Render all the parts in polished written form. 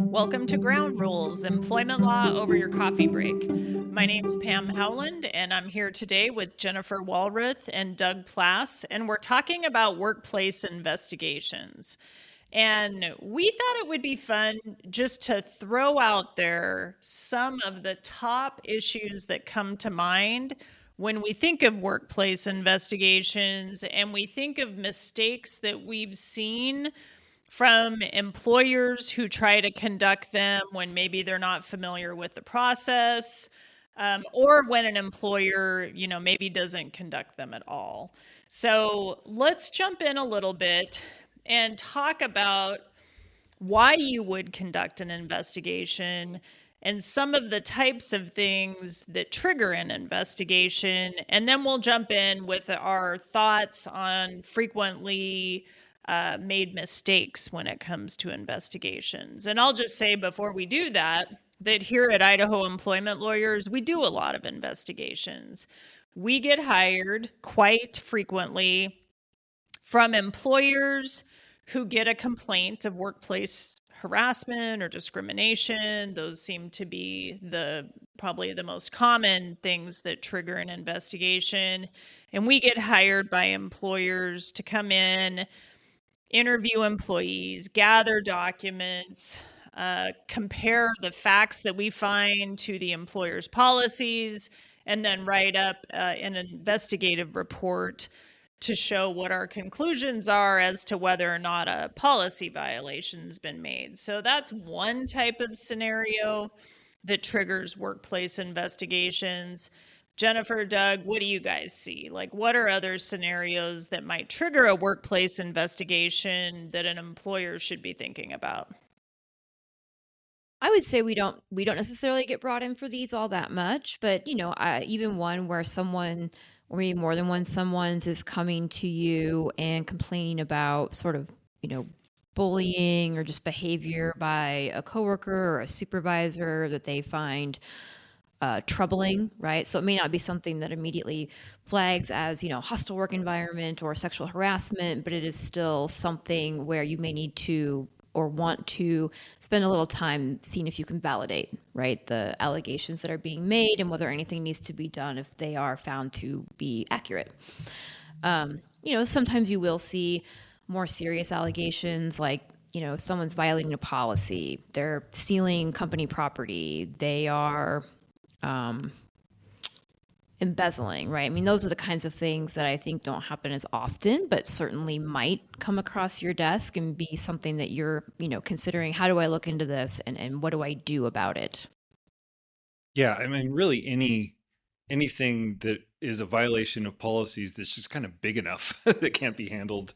Welcome to Ground Rules, Employment Law over your coffee break. My name's Pam Howland, and I'm here today with Jennifer Walrath and Doug Plass, and we're talking about workplace investigations. And we thought it would be fun just to throw out there some of the top issues that come to mind when we think of workplace investigations and we think of mistakes that we've seen from employers who try to conduct them when maybe they're not familiar with the process, or when an employer, maybe doesn't conduct them at all. So let's jump in a little bit and talk about why you would conduct an investigation and some of the types of things that trigger an investigation. And then we'll jump in with our thoughts on frequently made mistakes when it comes to investigations. And I'll just say before we do that here at Idaho Employment Lawyers, we do a lot of investigations. We get hired quite frequently from employers who get a complaint of workplace harassment or discrimination. Those seem to be probably the most common things that trigger an investigation. And we get hired by employers to come in, interview employees, gather documents, compare the facts that we find to the employer's policies, and then write up an investigative report to show what our conclusions are as to whether or not a policy violation's been made. So that's one type of scenario that triggers workplace investigations. Jennifer, Doug, what do you guys see? What are other scenarios that might trigger a workplace investigation that an employer should be thinking about? I would say we don't necessarily get brought in for these all that much, but even one where someone, or maybe more than one someone's, is coming to you and complaining about sort of bullying or just behavior by a coworker or a supervisor that they find troubling, right? So it may not be something that immediately flags as, hostile work environment or sexual harassment, but it is still something where you may need to or want to spend a little time seeing if you can validate, right, the allegations that are being made and whether anything needs to be done if they are found to be accurate. Sometimes you will see more serious allegations like, someone's violating a policy, they're stealing company property, they are embezzling, right? I mean, those are the kinds of things that I think don't happen as often, but certainly might come across your desk and be something that you're, considering, how do I look into this and what do I do about it? Yeah, I mean, really anything that is a violation of policies that's just kind of big enough that can't be handled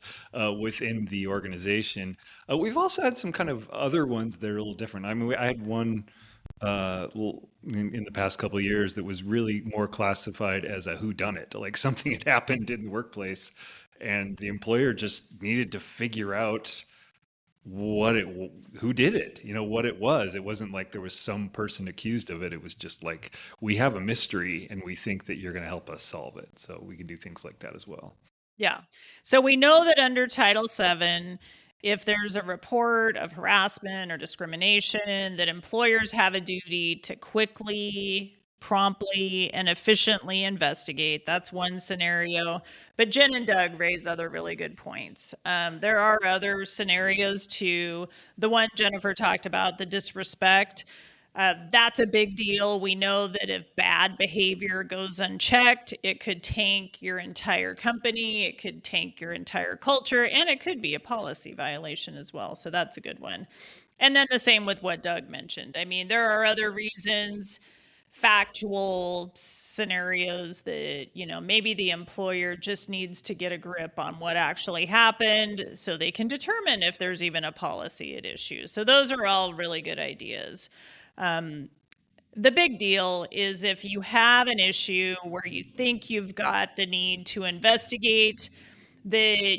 within the organization. We've also had some kind of other ones that are a little different. I mean, I had one in the past couple of years that was really more classified as a whodunit, like something had happened in the workplace and the employer just needed to figure out who did it, what it was. It wasn't like there was some person accused of it. It was just like, we have a mystery and we think that you're going to help us solve it. So we can do things like that as well. Yeah. So we know that under Title VII, if there's a report of harassment or discrimination, that employers have a duty to quickly, promptly, and efficiently investigate. That's one scenario. But Jen and Doug raise other really good points. There are other scenarios too. The one Jennifer talked about, the disrespect. That's a big deal. We know that if bad behavior goes unchecked, it could tank your entire company, it could tank your entire culture, and it could be a policy violation as well. So that's a good one. And then the same with what Doug mentioned. I mean, there are other reasons, factual scenarios that, maybe the employer just needs to get a grip on what actually happened so they can determine if there's even a policy at issue. So those are all really good ideas. The big deal is if you have an issue where you think you've got the need to investigate, that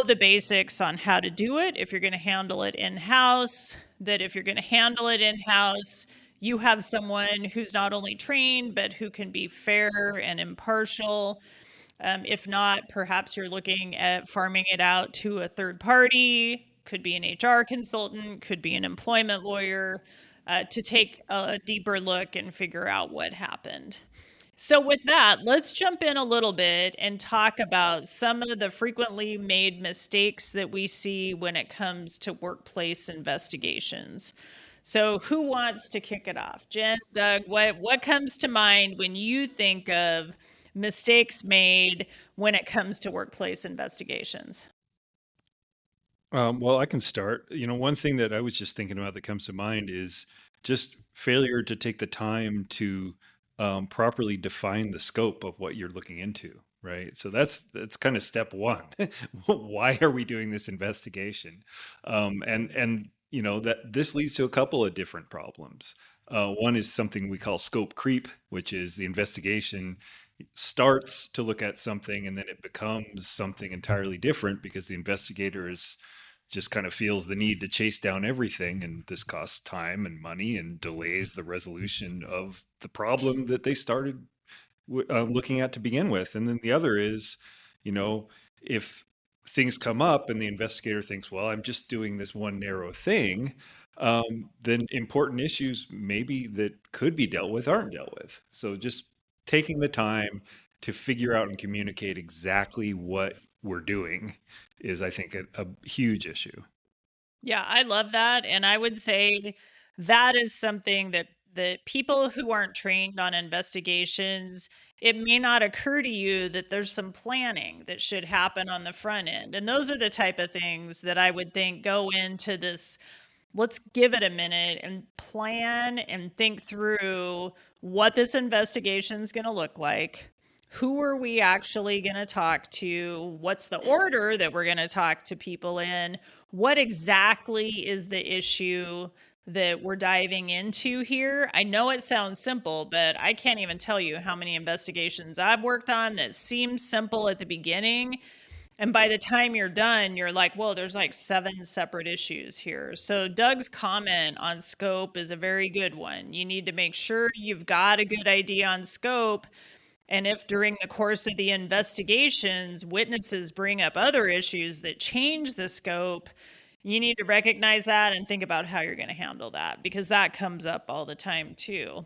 the basics on how to do it, if you're going to handle it in-house, that if you're going to handle it in-house, you have someone who's not only trained, but who can be fair and impartial. If not, perhaps you're looking at farming it out to a third party could be an HR consultant, could be an employment lawyer, to take a deeper look and figure out what happened. So with that, let's jump in a little bit and talk about some of the frequently made mistakes that we see when it comes to workplace investigations. So who wants to kick it off? Jen, Doug, what comes to mind when you think of mistakes made when it comes to workplace investigations? Well, I can start. One thing that I was just thinking about that comes to mind is just failure to take the time to properly define the scope of what you're looking into, right? So that's kind of step one. Why are we doing this investigation? And that this leads to a couple of different problems. One is something we call scope creep, which is the investigation starts to look at something and then it becomes something entirely different because the investigator is just kind of feels the need to chase down everything, and this costs time and money and delays the resolution of the problem that they started looking at to begin with. And then the other is, if things come up and the investigator thinks, well, I'm just doing this one narrow thing, then important issues maybe that could be dealt with aren't dealt with. So just taking the time to figure out and communicate exactly what we're doing is, I think, a huge issue. Yeah, I love that. And I would say that is something that the people who aren't trained on investigations, it may not occur to you that there's some planning that should happen on the front end. And those are the type of things that I would think go into this. Let's give it a minute and plan and think through what this investigation is going to look like. Who are we actually going to talk to? What's the order that we're going to talk to people in? What exactly is the issue that we're diving into here? I know it sounds simple, but I can't even tell you how many investigations I've worked on that seem simple at the beginning. And by the time you're done, you're like, whoa, there's like 7 separate issues here. So Doug's comment on scope is a very good one. You need to make sure you've got a good idea on scope. And if during the course of the investigations, witnesses bring up other issues that change the scope, you need to recognize that and think about how you're going to handle that, because that comes up all the time too.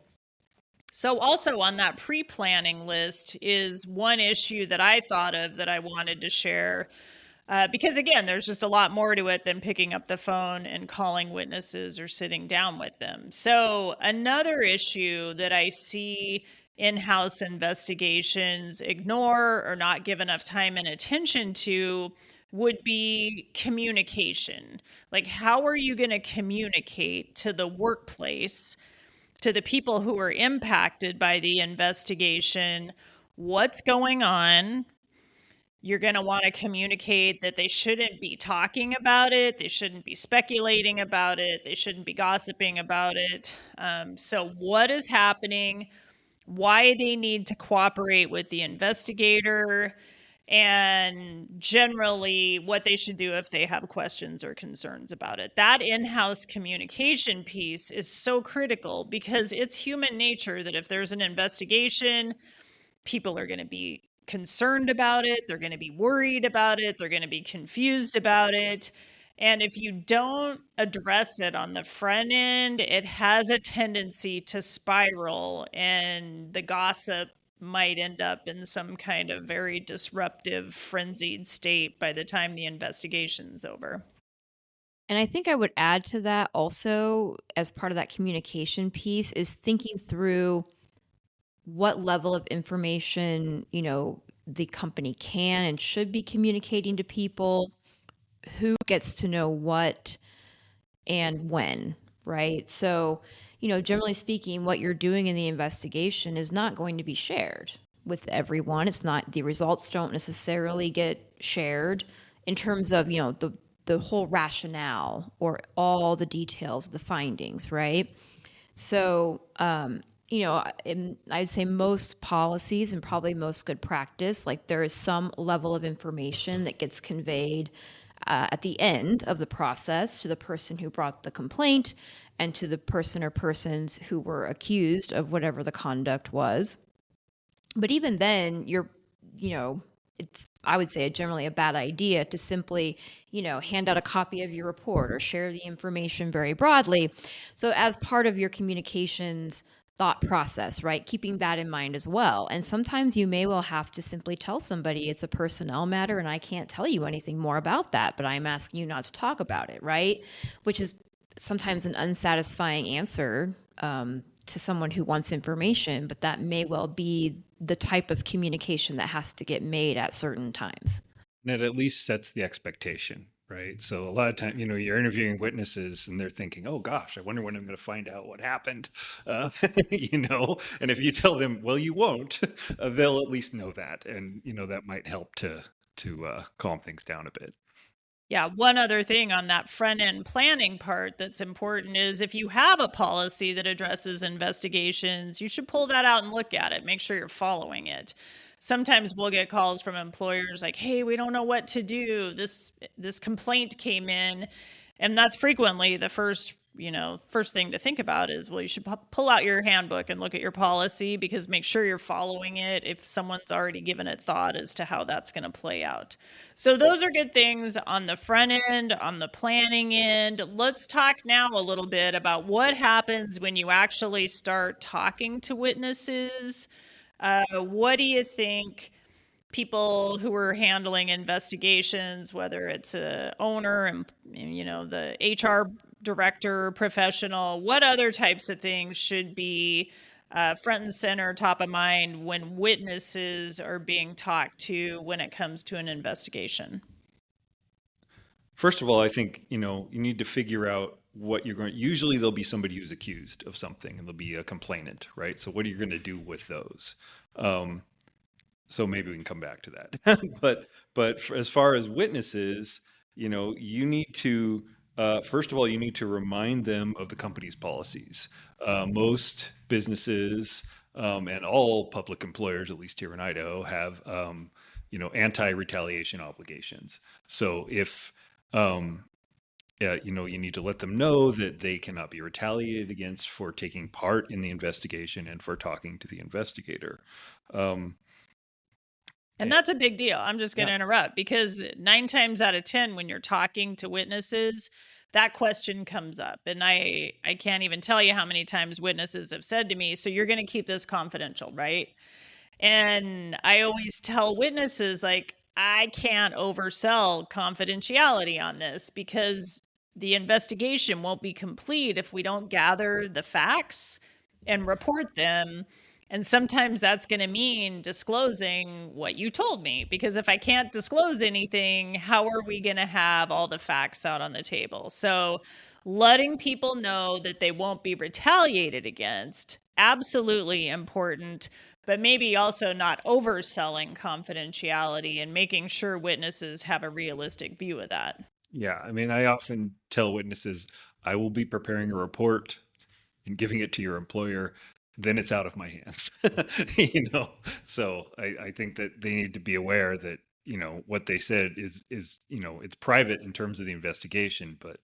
So also on that pre-planning list is one issue that I thought of that I wanted to share. Because again, there's just a lot more to it than picking up the phone and calling witnesses or sitting down with them. So another issue that I see in-house investigations ignore or not give enough time and attention to would be communication. Like, how are you going to communicate to the workplace, to the people who are impacted by the investigation, what's going on? You're going to want to communicate that they shouldn't be talking about it. They shouldn't be speculating about it. They shouldn't be gossiping about it. So what is happening? Why they need to cooperate with the investigator, and generally what they should do if they have questions or concerns about it. That in-house communication piece is so critical because it's human nature that if there's an investigation, people are going to be concerned about it, they're going to be worried about it, they're going to be confused about it. And if you don't address it on the front end, it has a tendency to spiral, and the gossip might end up in some kind of very disruptive, frenzied state by the time the investigation's over. And I think I would add to that also, as part of that communication piece, is thinking through what level of information, the company can and should be communicating to people, who gets to know what and when, right? So, generally speaking, what you're doing in the investigation is not going to be shared with everyone. It's not, the results don't necessarily get shared in terms of, the whole rationale or all the details of the findings, right? So, I'd say most policies and probably most good practice, like there is some level of information that gets conveyed at the end of the process to the person who brought the complaint and to the person or persons who were accused of whatever the conduct was. But even then, it's, I would say, generally a bad idea to simply, hand out a copy of your report or share the information very broadly. So as part of your communications thought process, right, keeping that in mind as well. And sometimes you may well have to simply tell somebody it's a personnel matter and I can't tell you anything more about that, but I'm asking you not to talk about it, right? Which is sometimes an unsatisfying answer to someone who wants information, but that may well be the type of communication that has to get made at certain times. And it at least sets the expectation, right? So a lot of times, you're interviewing witnesses and they're thinking, oh gosh, I wonder when I'm going to find out what happened. And if you tell them, well, you won't, they'll at least know that. And, that might help to calm things down a bit. Yeah, one other thing on that front end planning part that's important is if you have a policy that addresses investigations, you should pull that out and look at it, make sure you're following it. Sometimes we'll get calls from employers like, hey, we don't know what to do. This complaint came in. And that's frequently the first thing to think about is, well, you should pull out your handbook and look at your policy, because make sure you're following it if someone's already given it thought as to how that's going to play out. So those are good things on the front end, on the planning end. Let's talk now a little bit about what happens when you actually start talking to witnesses. What do you think people who are handling investigations, whether it's a owner and the HR director, professional, what other types of things should be front and center, top of mind when witnesses are being talked to when it comes to an investigation? First of all, I think, you need to figure out what you're going to, usually there'll be somebody who's accused of something and there'll be a complainant, right? So what are you going to do with those? So maybe we can come back to that. but as far as witnesses, you need to, first of all, you need to remind them of the company's policies. Most businesses and all public employers, at least here in Idaho, have anti-retaliation obligations. So if you need to let them know that they cannot be retaliated against for taking part in the investigation and for talking to the investigator. And that's a big deal. I'm just going to interrupt, because 9 times out of 10, when you're talking to witnesses, that question comes up. And I can't even tell you how many times witnesses have said to me, so you're going to keep this confidential, right? And I always tell witnesses, like, I can't oversell confidentiality on this, because the investigation won't be complete if we don't gather the facts and report them. And sometimes that's going to mean disclosing what you told me, because if I can't disclose anything, how are we going to have all the facts out on the table? So letting people know that they won't be retaliated against, absolutely important, but maybe also not overselling confidentiality and making sure witnesses have a realistic view of that. Yeah, I mean, I often tell witnesses, I will be preparing a report and giving it to your employer, then it's out of my hands. So I think that they need to be aware that, what they said is, it's private in terms of the investigation, but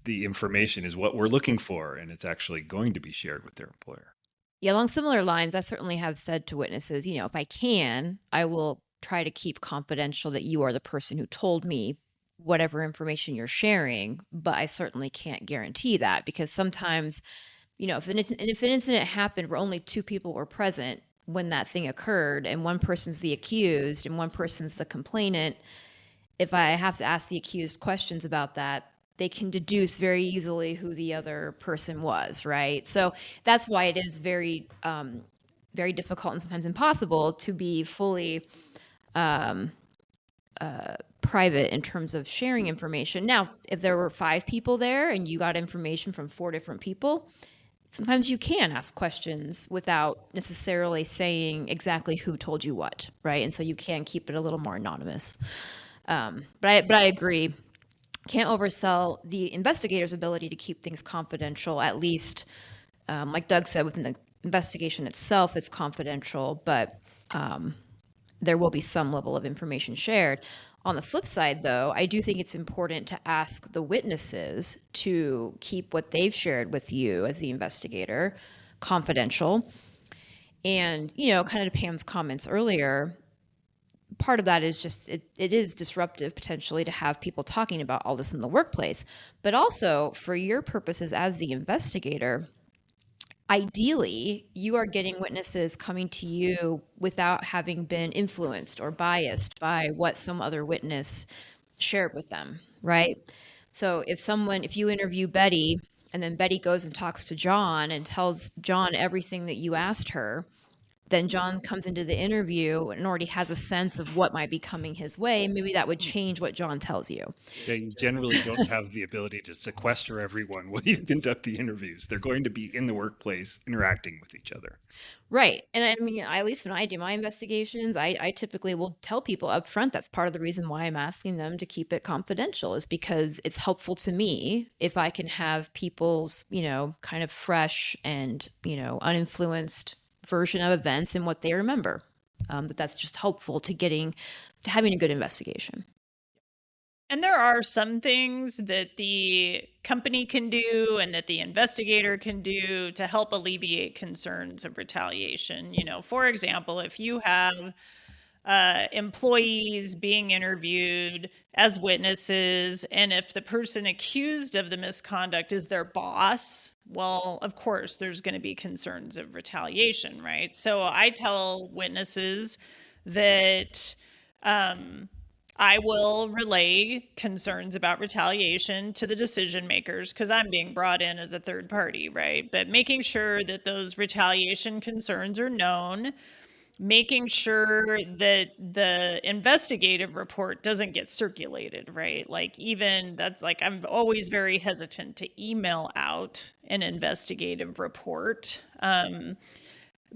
the information is what we're looking for, and it's actually going to be shared with their employer. Yeah, along similar lines, I certainly have said to witnesses, if I can, I will try to keep confidential that you are the person who told me whatever information you're sharing, but I certainly can't guarantee that, because sometimes, if an incident happened where only 2 people were present when that thing occurred, and one person's the accused and one person's the complainant, if I have to ask the accused questions about that, they can deduce very easily who the other person was, right? So that's why it is very, very difficult and sometimes impossible to be fully private in terms of sharing information. Now, if there were 5 people there and you got information from 4 different people, sometimes you can ask questions without necessarily saying exactly who told you what, right? And so you can keep it a little more anonymous. But I agree. Can't oversell the investigator's ability to keep things confidential, at least, like Doug said, within the investigation itself, it's confidential, but there will be some level of information shared. On the flip side, though, I do think it's important to ask the witnesses to keep what they've shared with you as the investigator confidential. And, kind of to Pam's comments earlier, part of that is just it is disruptive potentially to have people talking about all this in the workplace. But also for your purposes as the investigator, ideally, you are getting witnesses coming to you without having been influenced or biased by what some other witness shared with them, right? So if you interview Betty and then Betty goes and talks to John and tells John everything that you asked her, then John comes into the interview and already has a sense of what might be coming his way. Maybe that would change what John tells you. Yeah, you generally don't have the ability to sequester everyone when you conduct the interviews. They're going to be in the workplace interacting with each other. Right. And I mean, at least when I do my investigations, I typically will tell people up front that's part of the reason why I'm asking them to keep it confidential, is because it's helpful to me if I can have people's, kind of fresh and, uninfluenced version of events and what they remember. That's just helpful to having a good investigation. And there are some things that the company can do and that the investigator can do to help alleviate concerns of retaliation. For example, if you have employees being interviewed as witnesses, and if the person accused of the misconduct is their boss, well, of course, there's going to be concerns of retaliation, right? So I tell witnesses that I will relay concerns about retaliation to the decision makers because I'm being brought in as a third party, right? But making sure that those retaliation concerns are known, making sure that the investigative report doesn't get circulated, right? I'm always very hesitant to email out an investigative report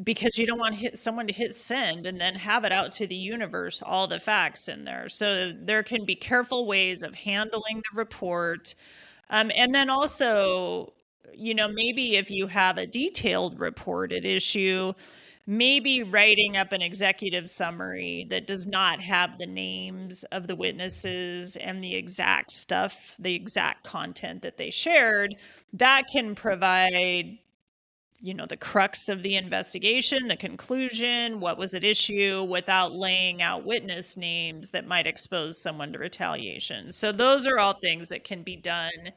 because you don't want someone to hit send and then have it out to the universe, all the facts in there. So there can be careful ways of handling the report. And then also, maybe if you have a detailed report at issue, maybe writing up an executive summary that does not have the names of the witnesses and the exact stuff, the exact content that they shared, that can provide the crux of the investigation, the conclusion, what was at issue, without laying out witness names that might expose someone to retaliation. So those are all things that can be done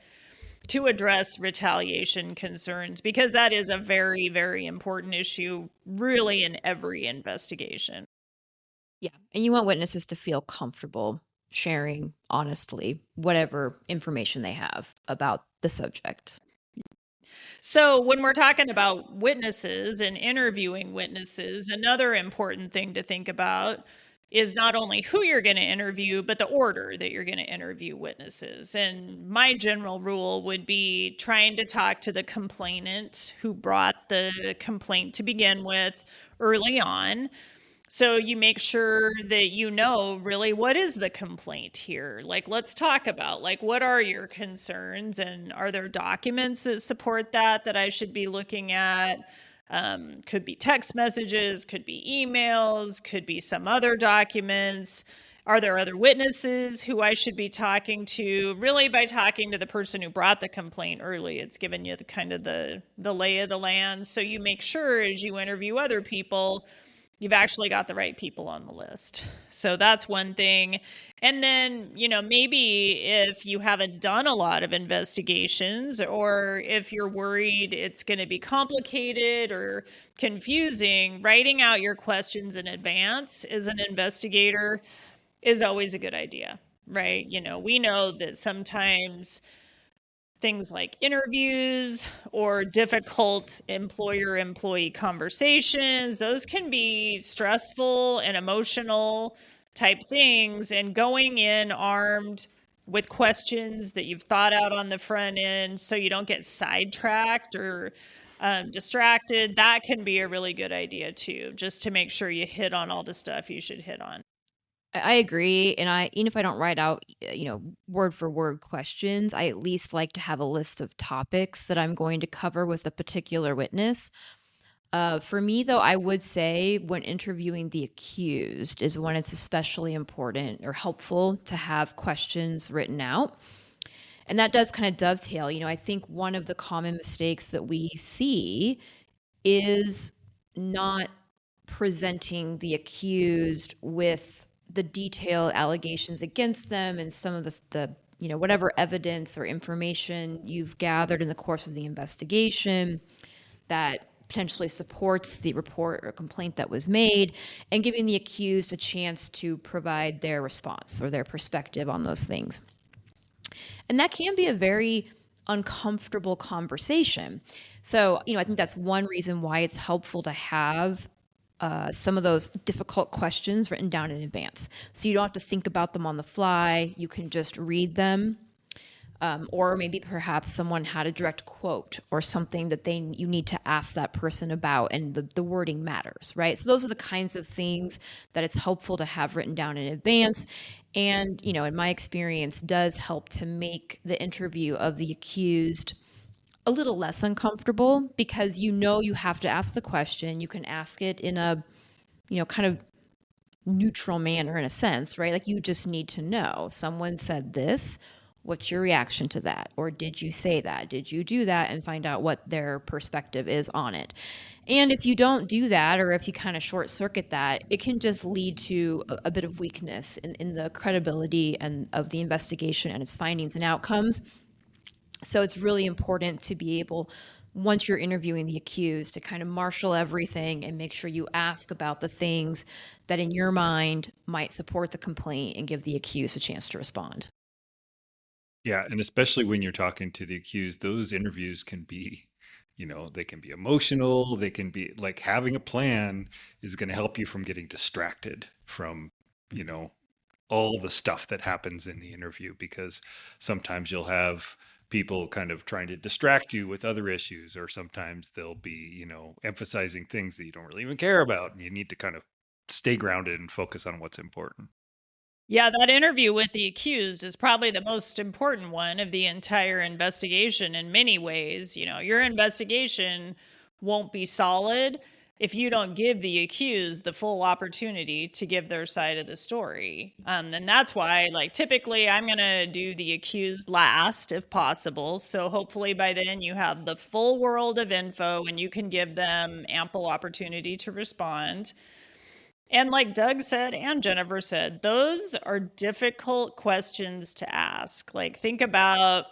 to address retaliation concerns, because that is a very, very important issue, really, in every investigation. Yeah. And you want witnesses to feel comfortable sharing honestly whatever information they have about the subject. So when we're talking about witnesses and interviewing witnesses, another important thing to think about is not only who you're going to interview, but the order that you're going to interview witnesses. And my general rule would be trying to talk to the complainant who brought the complaint to begin with early on. So you make sure that really what is the complaint here? Let's talk about what are your concerns, and are there documents that support that I should be looking at? Could be text messages, could be emails, could be some other documents. Are there other witnesses who I should be talking to? Really, by talking to the person who brought the complaint early, it's given you the lay of the land. So you make sure as you interview other people, you've actually got the right people on the list. So that's one thing. And then, maybe if you haven't done a lot of investigations, or if you're worried it's going to be complicated or confusing, writing out your questions in advance as an investigator is always a good idea, right? We know that sometimes things like interviews or difficult employer-employee conversations, those can be stressful and emotional type things. And going in armed with questions that you've thought out on the front end so you don't get sidetracked or distracted, that can be a really good idea too, just to make sure you hit on all the stuff you should hit on. I agree. And even if I don't write out, word for word questions, I at least like to have a list of topics that I'm going to cover with a particular witness. For me, though, I would say when interviewing the accused is when it's especially important or helpful to have questions written out. And that does kind of dovetail. I think one of the common mistakes that we see is not presenting the accused with the detailed allegations against them and some of the whatever evidence or information you've gathered in the course of the investigation that potentially supports the report or complaint that was made, and giving the accused a chance to provide their response or their perspective on those things. And that can be a very uncomfortable conversation. So, I think that's one reason why it's helpful to have some of those difficult questions written down in advance. So you don't have to think about them on the fly. You can just read them. Or maybe perhaps someone had a direct quote or something that you need to ask that person about, and the wording matters, right? So those are the kinds of things that it's helpful to have written down in advance. And, in my experience, does help to make the interview of the accused a little less uncomfortable, because you have to ask the question. You can ask it in a, kind of neutral manner in a sense, right? Like, you just need to know, someone said this. What's your reaction to that? Or did you say that? Did you do that? And find out what their perspective is on it. And if you don't do that, or if you kind of short circuit that, it can just lead to a bit of weakness in the credibility and of the investigation and its findings and outcomes. So it's really important to be able, once you're interviewing the accused, to kind of marshal everything and make sure you ask about the things that in your mind might support the complaint and give the accused a chance to respond. Yeah, and especially when you're talking to the accused, those interviews can be, they can be emotional. They can be like, having a plan is going to help you from getting distracted from, all the stuff that happens in the interview, because sometimes you'll have people kind of trying to distract you with other issues, or sometimes they'll be, emphasizing things that you don't really even care about, and you need to kind of stay grounded and focus on what's important. Yeah, that interview with the accused is probably the most important one of the entire investigation in many ways. Your investigation won't be solid if you don't give the accused the full opportunity to give their side of the story. And that's why, typically I'm going to do the accused last if possible. So hopefully by then you have the full world of info and you can give them ample opportunity to respond. And like Doug said and Jennifer said, those are difficult questions to ask. Think about,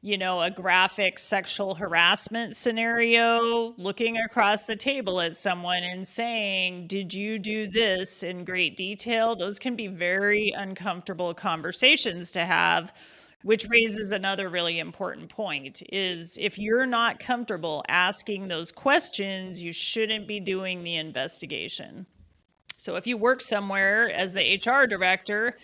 a graphic sexual harassment scenario, looking across the table at someone and saying, "Did you do this?" in great detail. Those can be very uncomfortable conversations to have, which raises another really important point, is if you're not comfortable asking those questions, you shouldn't be doing the investigation. So if you work somewhere as the HR director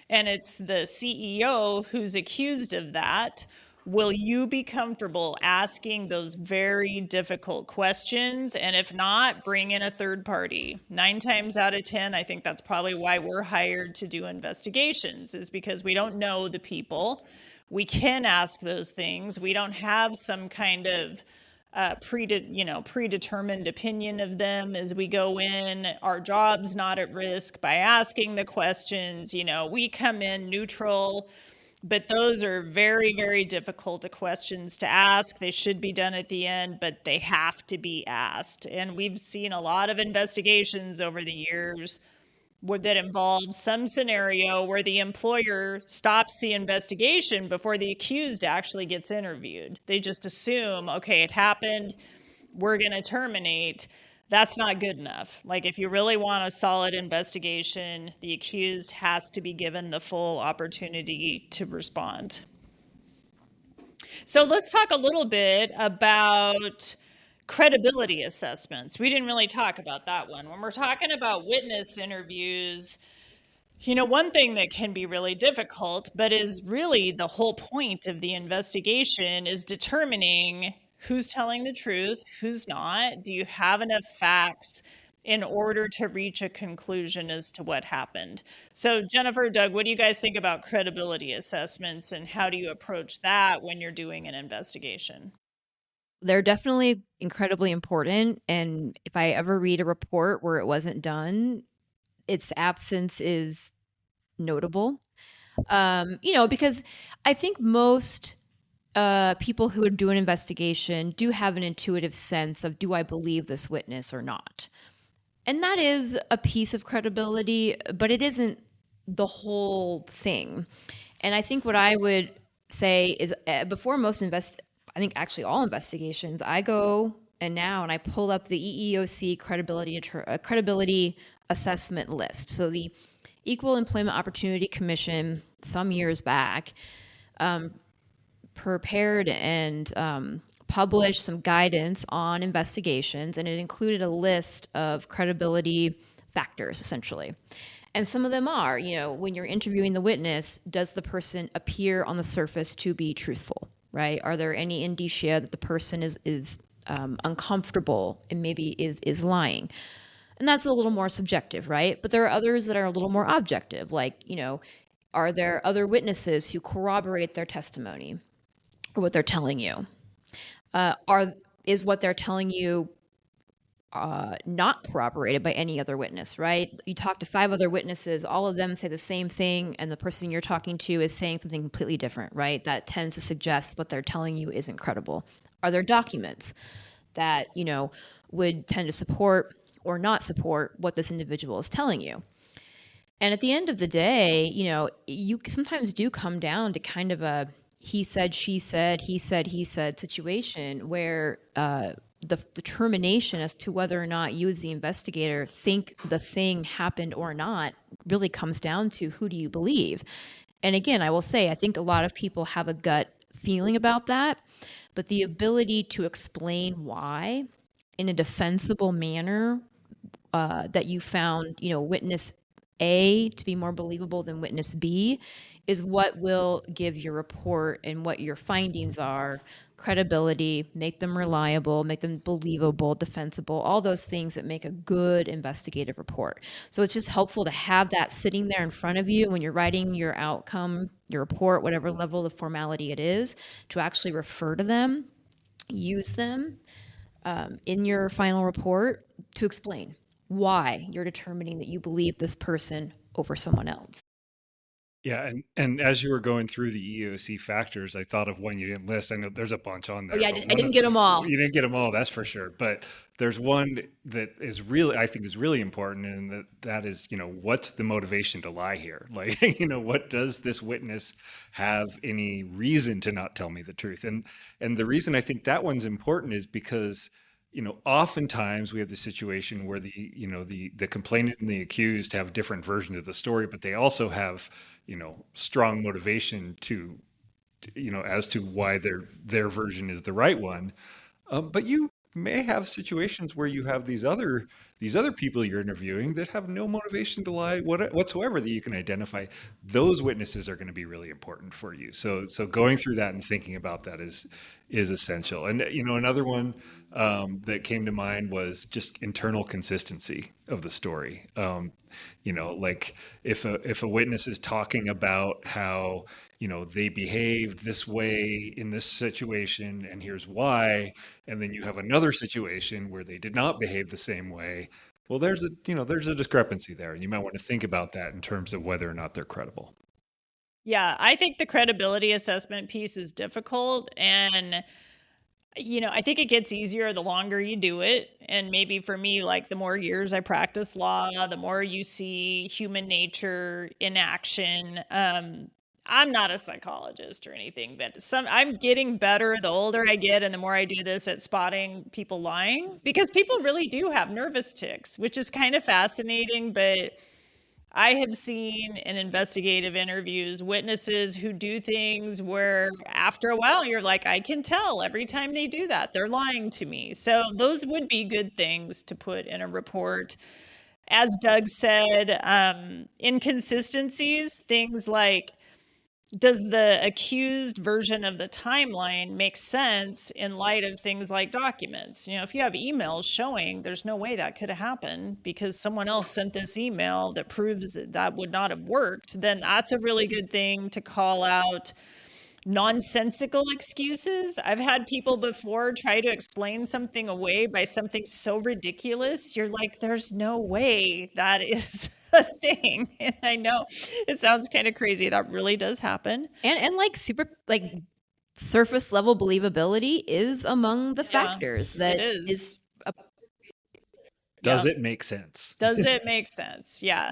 and it's the CEO who's accused of that, will you be comfortable asking those very difficult questions? And if not, bring in a third party. 9 times out of 10, I think that's probably why we're hired to do investigations, is because we don't know the people. We can ask those things. We don't have some kind of predetermined opinion of them as we go in. Our job's not at risk by asking the questions. We come in neutral, but those are very, very difficult questions to ask. They should be done at the end, but they have to be asked. And we've seen a lot of investigations over the years that involves some scenario where the employer stops the investigation before the accused actually gets interviewed. They just assume, okay, it happened, we're going to terminate. That's not good enough. If you really want a solid investigation, the accused has to be given the full opportunity to respond. So let's talk a little bit about credibility assessments. We didn't really talk about that one. When we're talking about witness interviews, one thing that can be really difficult, but is really the whole point of the investigation, is determining who's telling the truth, who's not. Do you have enough facts in order to reach a conclusion as to what happened? So Jennifer, Doug, what do you guys think about credibility assessments, and how do you approach that when you're doing an investigation? They're definitely incredibly important. And if I ever read a report where it wasn't done, its absence is notable. Because I think most people who would do an investigation do have an intuitive sense of, do I believe this witness or not? And that is a piece of credibility, but it isn't the whole thing. And I think what I would say is before I think actually all investigations, I go and I pull up the EEOC credibility assessment list. So the Equal Employment Opportunity Commission some years back prepared and published some guidance on investigations, and it included a list of credibility factors, essentially. And some of them are, when you're interviewing the witness, does the person appear on the surface to be truthful, right? Are there any indicia that the person is uncomfortable and maybe is lying? And that's a little more subjective, right? But there are others that are a little more objective, like, are there other witnesses who corroborate their testimony or what they're telling you? Is what they're telling you not corroborated by any other witness, right? You talk to 5 other witnesses, all of them say the same thing, and the person you're talking to is saying something completely different, right? That tends to suggest what they're telling you isn't credible. Are there documents that, would tend to support or not support what this individual is telling you? And at the end of the day, you sometimes do come down to kind of a he said, she said, he said situation where the determination as to whether or not you as the investigator think the thing happened or not really comes down to who do you believe. And again, I will say, I think a lot of people have a gut feeling about that, but the ability to explain why in a defensible manner that you found, witness A to be more believable than witness B is what will give your report and what your findings are credibility, make them reliable, make them believable, defensible, all those things that make a good investigative report. So it's just helpful to have that sitting there in front of you when you're writing your outcome, your report, whatever level of formality it is, to actually refer to them, use them in your final report to explain why you're determining that you believe this person over someone else. Yeah, and as you were going through the EEOC factors, I thought of one you didn't list. I know there's a bunch on there. Oh, yeah, I didn't get them all. You didn't get them all, that's for sure. But there's one that is really, I think, is really important, and that is, what's the motivation to lie here? Like, what does this witness have any reason to not tell me the truth? And the reason I think that one's important is because oftentimes we have the situation where the complainant and the accused have different versions of the story, but they also have, strong motivation to as to why their version is the right one. But you may have situations where you have these other people you're interviewing that have no motivation to lie whatsoever that you can identify. Those witnesses are going to be really important for you. So going through that and thinking about that is essential. And another one that came to mind was just internal consistency of the story. Like if a witness is talking about how they behaved this way in this situation, and here's why, and then you have another situation where they did not behave the same way. Well, there's a discrepancy there, and you might want to think about that in terms of whether or not they're credible. Yeah, I think the credibility assessment piece is difficult, and I think it gets easier the longer you do it. And maybe for me, like the more years I practice law, the more you see human nature in action. I'm not a psychologist or anything, but I'm getting better the older I get and the more I do this at spotting people lying, because people really do have nervous tics, which is kind of fascinating. But I have seen in investigative interviews witnesses who do things where after a while you're like, I can tell every time they do that, they're lying to me. So those would be good things to put in a report. As Doug said, inconsistencies, things like, does the accused version of the timeline make sense in light of things like documents? If you have emails showing there's no way that could have happened because someone else sent this email that proves that would not have worked, then that's a really good thing to call out. Nonsensical excuses. I've had people before try to explain something away by something so ridiculous. You're like, there's no way that is a thing. And I know it sounds kind of crazy. That really does happen. And like super, like surface level believability is among the factors that does it make sense? Does it make sense? Yeah.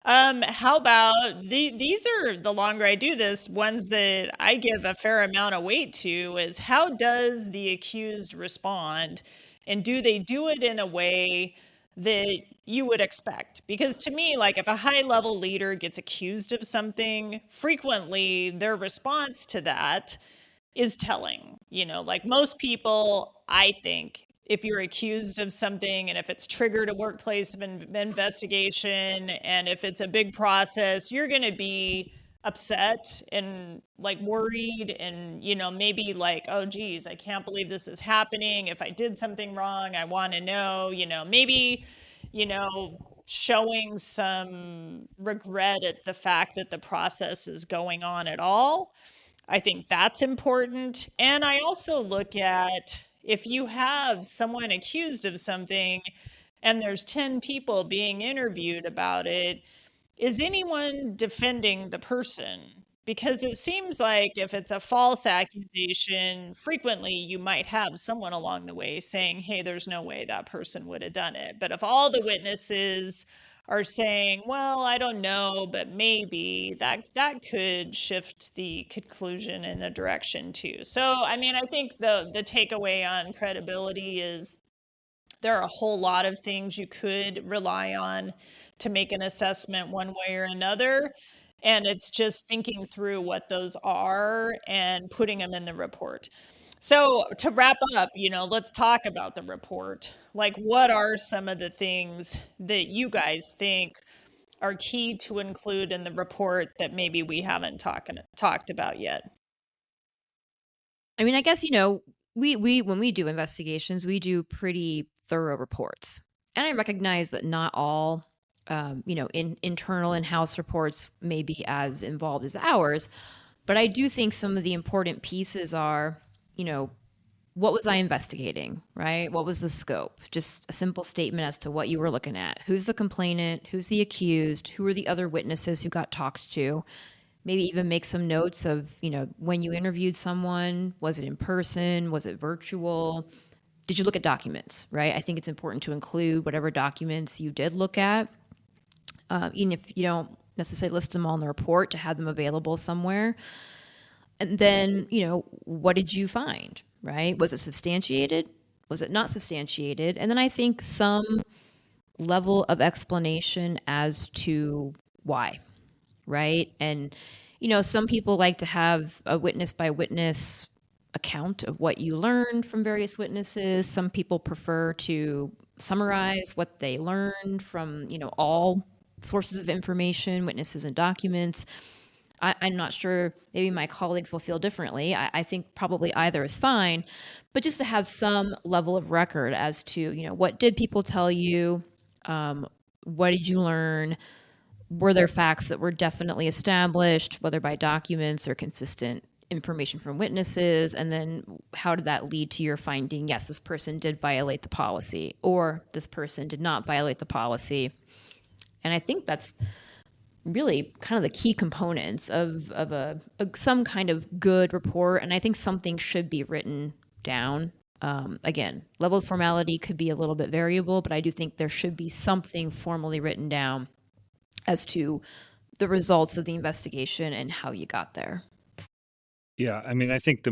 How about these are the longer I do this, ones that I give a fair amount of weight to is how does the accused respond? And do they do it in a way that you would expect? Because to me, like if a high level leader gets accused of something, frequently their response to that is telling. Like most people, I think, if you're accused of something and if it's triggered a workplace investigation and if it's a big process, you're going to be upset and like worried and maybe like, oh geez, I can't believe this is happening. If I did something wrong, I want to know. Maybe showing some regret at the fact that the process is going on at all. I think that's important. And I also look at if you have someone accused of something and there's 10 people being interviewed about it, is anyone defending the person? Because it seems like if it's a false accusation, frequently you might have someone along the way saying, hey, there's no way that person would have done it. But if all the witnesses are saying, well, I don't know, but maybe that could shift the conclusion in a direction too. So, I mean, I think the takeaway on credibility is there are a whole lot of things you could rely on to make an assessment one way or another. And it's just thinking through what those are and putting them in the report. So to wrap up, let's talk about the report. Like, what are some of the things that you guys think are key to include in the report that maybe we haven't talked about yet? I mean, I guess, we when we do investigations, we do pretty thorough reports. And I recognize that not all, in internal in-house reports may be as involved as ours. But I do think some of the important pieces are, what was I investigating, right? What was the scope? Just a simple statement as to what you were looking at. Who's the complainant? Who's the accused? Who are the other witnesses who got talked to? Maybe even make some notes of, when you interviewed someone, was it in person? Was it virtual? Did you look at documents, right? I think it's important to include whatever documents you did look at, even if you don't necessarily list them all in the report, to have them available somewhere. And then, what did you find, right? Was it substantiated? Was it not substantiated? And then I think some level of explanation as to why, right? And, some people like to have a witness by witness account of what you learned from various witnesses. Some people prefer to summarize what they learned from, all sources of information, witnesses and documents. I'm not sure, maybe my colleagues will feel differently. I think probably either is fine, but just to have some level of record as to, what did people tell you? What did you learn? Were there facts that were definitely established, whether by documents or consistent information from witnesses? And then how did that lead to your finding, yes, this person did violate the policy, or this person did not violate the policy? And I think that's really kind of the key components of some kind of good report. And I think something should be written down. Again, level of formality could be a little bit variable, but I do think there should be something formally written down as to the results of the investigation and how you got there. Yeah, I mean, I think the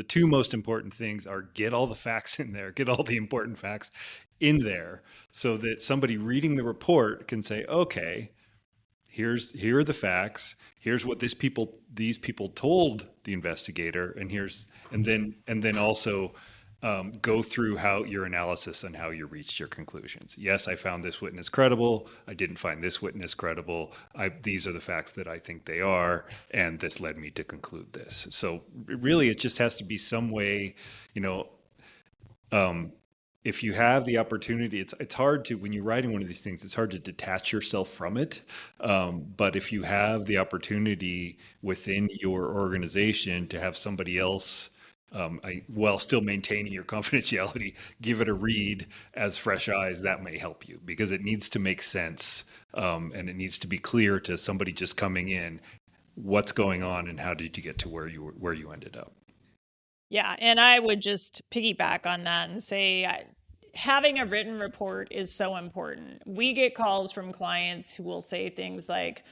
two most important things are get all the facts in there, get all the important facts in there so that somebody reading the report can say, okay, here are the facts, here's what these people told the investigator, and then also go through how your analysis and how you reached your conclusions. Yes, I found this witness credible. I didn't find this witness credible. These are the facts that I think they are, and this led me to conclude this. So really, it just has to be some way, if you have the opportunity, it's hard to, when you're writing one of these things, it's hard to detach yourself from it. But if you have the opportunity within your organization to have somebody else, while still maintaining your confidentiality, give it a read as fresh eyes, that may help you, because it needs to make sense. And it needs to be clear to somebody just coming in, what's going on and how did you get to where you ended up. Yeah, and I would just piggyback on that and say having a written report is so important. We get calls from clients who will say things like,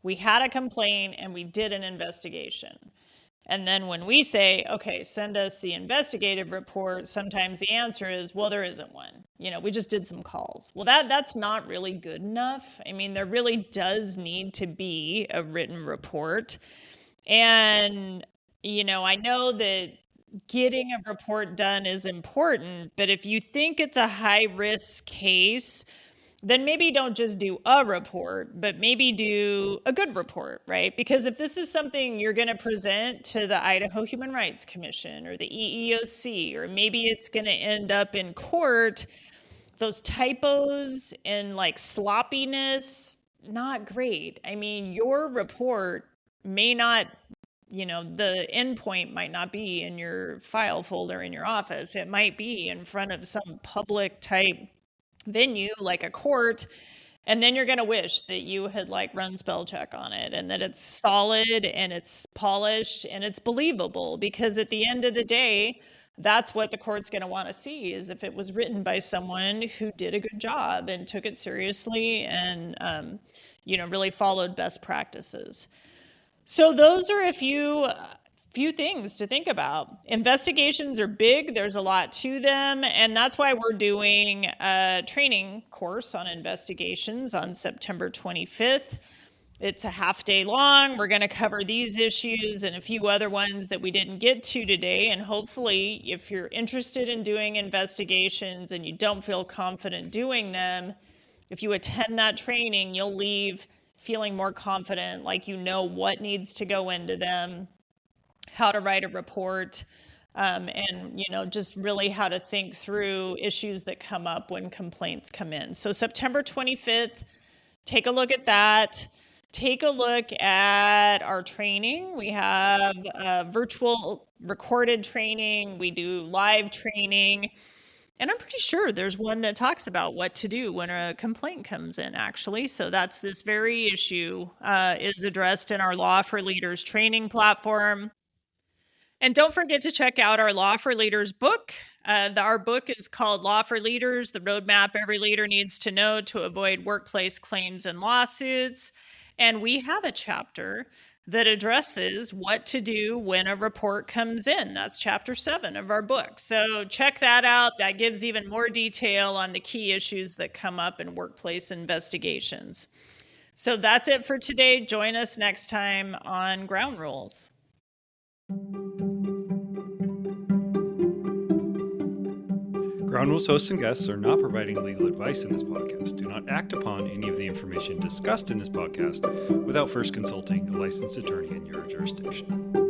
we had a complaint and we did an investigation. And then when we say, okay, send us the investigative report, sometimes the answer is, well, there isn't one. We just did some calls. Well, that's not really good enough. I mean, there really does need to be a written report. And, I know that getting a report done is important, but if you think it's a high risk case, then maybe don't just do a report, but maybe do a good report, right? Because if this is something you're going to present to the Idaho Human Rights Commission or the EEOC, or maybe it's going to end up in court, those typos and like sloppiness, not great. I mean, your report may not, the endpoint might not be in your file folder in your office. It might be in front of some public type venue like a court, and then you're going to wish that you had like run spell check on it and that it's solid and it's polished and it's believable, because at the end of the day, that's what the court's going to want to see, is if it was written by someone who did a good job and took it seriously and really followed best practices. So those are a few things to think about. Investigations are big. There's a lot to them. And that's why we're doing a training course on investigations on September 25th. It's a half day long. We're going to cover these issues and a few other ones that we didn't get to today. And hopefully, if you're interested in doing investigations and you don't feel confident doing them, if you attend that training, you'll leave feeling more confident, like what needs to go into them, how to write a report, and just really how to think through issues that come up when complaints come in. So September 25th, take a look at that. Take a look at our training. We have virtual recorded training. We do live training. And I'm pretty sure there's one that talks about what to do when a complaint comes in, actually. So that's this very issue is addressed in our Law for Leaders training platform. And don't forget to check out our Law for Leaders book. Our book is called Law for Leaders, the roadmap every leader needs to know to avoid workplace claims and lawsuits. And we have a chapter that addresses what to do when a report comes in. That's chapter 7 of our book. So check that out. That gives even more detail on the key issues that come up in workplace investigations. So that's it for today. Join us next time on Ground Rules. Ground Rules hosts and guests are not providing legal advice in this podcast. Do not act upon any of the information discussed in this podcast without first consulting a licensed attorney in your jurisdiction.